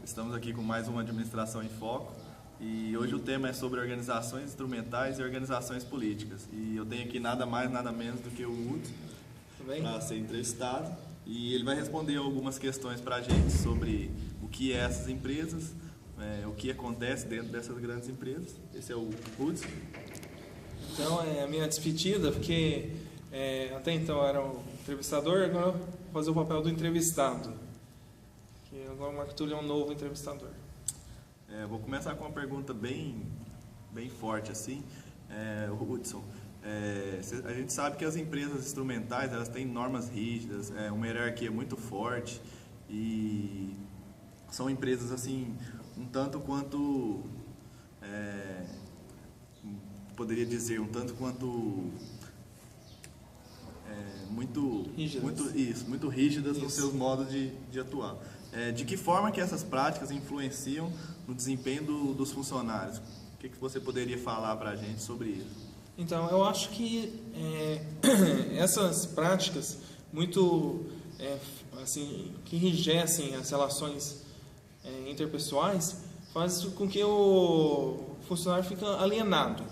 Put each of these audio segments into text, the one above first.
Estamos aqui com mais uma Administração em Foco e hoje o tema é sobre organizações instrumentais e organizações políticas. E eu tenho aqui nada mais, nada menos do que o Hudson para ser entrevistado e ele vai responder algumas questões para a gente sobre o que é essas empresas, o que acontece dentro dessas grandes empresas. Esse é o Hudson. Então é a minha despedida, porque até então eu era um entrevistador, agora eu vou fazer o papel do entrevistado. Que agora o Marco Túlio é um novo entrevistador. Vou começar com uma pergunta bem forte assim, Hudson. A gente sabe que as empresas instrumentais elas têm normas rígidas, uma hierarquia muito forte e são empresas assim um tanto quanto poderia dizer muito rígidas nos seus modos de atuar. De que forma que essas práticas influenciam no desempenho dos funcionários? O que você poderia falar para a gente sobre isso? Então, eu acho que essas práticas muito que enrijecem as relações interpessoais faz com que o funcionário fique alienado.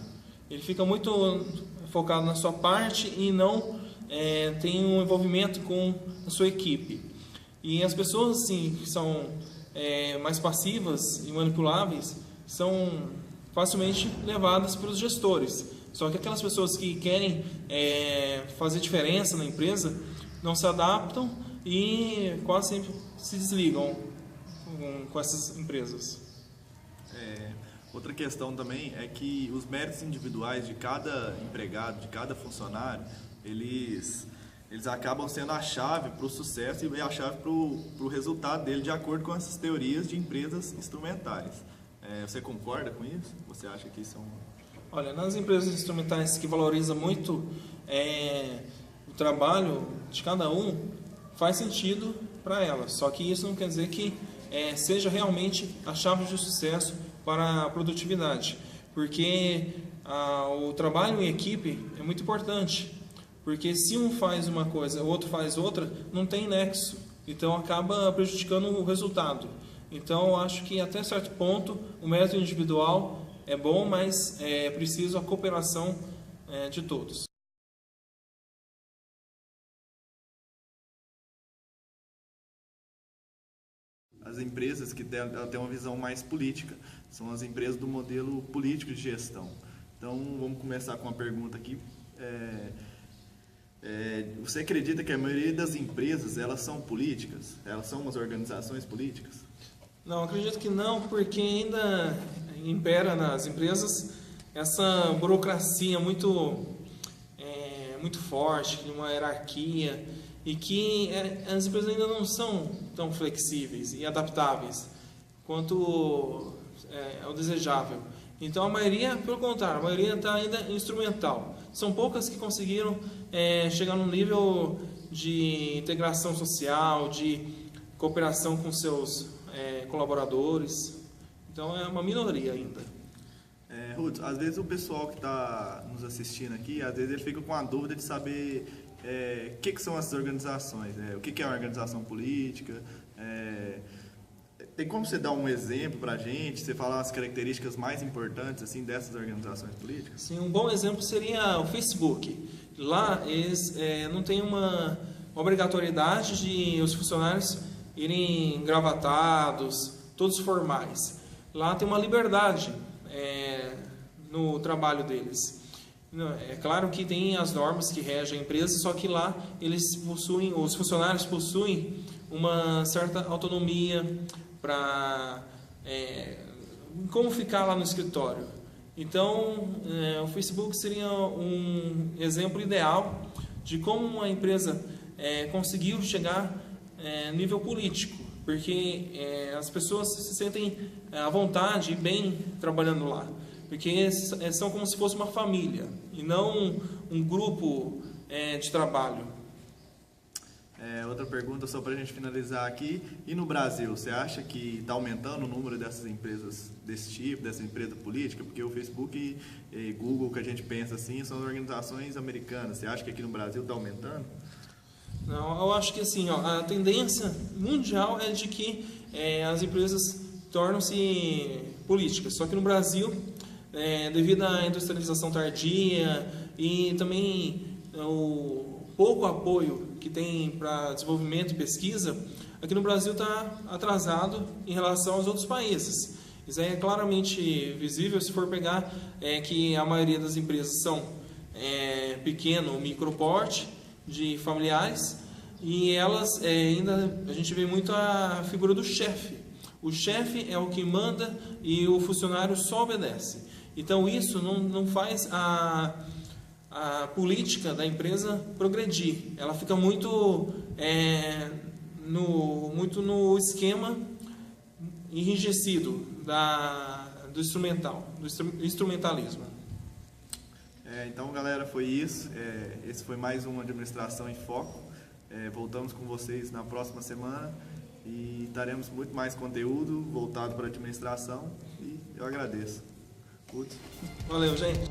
Ele fica muito focado na sua parte e não tem um envolvimento com a sua equipe. E as pessoas assim, que são mais passivas e manipuláveis são facilmente levadas pelos gestores. Só que aquelas pessoas que querem fazer diferença na empresa não se adaptam e quase sempre se desligam com essas empresas. Outra questão também é que os méritos individuais de cada empregado, de cada funcionário, eles acabam sendo a chave para o sucesso e a chave para o resultado dele, de acordo com essas teorias de empresas instrumentais. Você concorda com isso? Você acha que isso é Olha, nas empresas instrumentais que valorizam muito o trabalho de cada um, faz sentido para elas. Só que isso não quer dizer que seja realmente a chave de sucesso para a produtividade. Porque o trabalho em equipe é muito importante. Porque se um faz uma coisa, o outro faz outra, não tem nexo. Então acaba prejudicando o resultado. Então eu acho que até certo ponto o mérito individual é bom, mas é preciso a cooperação de todos. As empresas que têm uma visão mais política são as empresas do modelo político de gestão. Então vamos começar com uma pergunta aqui. Você acredita que a maioria das empresas elas são políticas? Elas são umas organizações políticas? Não, acredito que não, porque ainda impera nas empresas essa burocracia muito forte, uma hierarquia, e que as empresas ainda não são tão flexíveis e adaptáveis quanto é o desejável. Então a maioria, pelo contrário, a maioria está ainda instrumental. São poucas que conseguiram chegar num nível de integração social, de cooperação com seus colaboradores. Então é uma minoria ainda. Hudson, às vezes o pessoal que está nos assistindo aqui, às vezes ele fica com a dúvida de saber o que são essas organizações, o que é uma organização política. Tem como você dar um exemplo para a gente, você falar as características mais importantes assim, dessas organizações políticas? Sim, um bom exemplo seria o Facebook. Lá eles não têm uma obrigatoriedade de os funcionários irem engravatados, todos formais. Lá tem uma liberdade no trabalho deles. É claro que tem as normas que regem a empresa, só que lá os funcionários possuem uma certa autonomia para como ficar lá no escritório. Então, o Facebook seria um exemplo ideal de como uma empresa conseguiu chegar nível político, porque as pessoas se sentem à vontade e bem trabalhando lá, porque são como se fosse uma família e não um grupo de trabalho. Outra pergunta só para a gente finalizar aqui. E no Brasil, você acha que está aumentando o número dessas empresas desse tipo, dessa empresa política? Porque o Facebook e Google, que a gente pensa assim, são organizações americanas. Você acha que aqui no Brasil está aumentando? Não, eu acho que assim, a tendência mundial é de que as empresas tornam-se políticas. Só que no Brasil, devido à industrialização tardia e também o pouco apoio que tem para desenvolvimento e pesquisa, aqui no Brasil está atrasado em relação aos outros países. Isso aí é claramente visível se for pegar que a maioria das empresas são pequeno ou micro porte, de familiares, e elas ainda, a gente vê muito a figura do chefe. O chefe é o que manda e o funcionário só obedece. Então isso não faz a política da empresa progredir. Ela fica muito no esquema enrijecido do instrumentalismo. Então, galera, foi isso. Esse foi mais um Administração em Foco. Voltamos com vocês na próxima semana e daremos muito mais conteúdo voltado para a administração. E eu agradeço. Valeu, gente.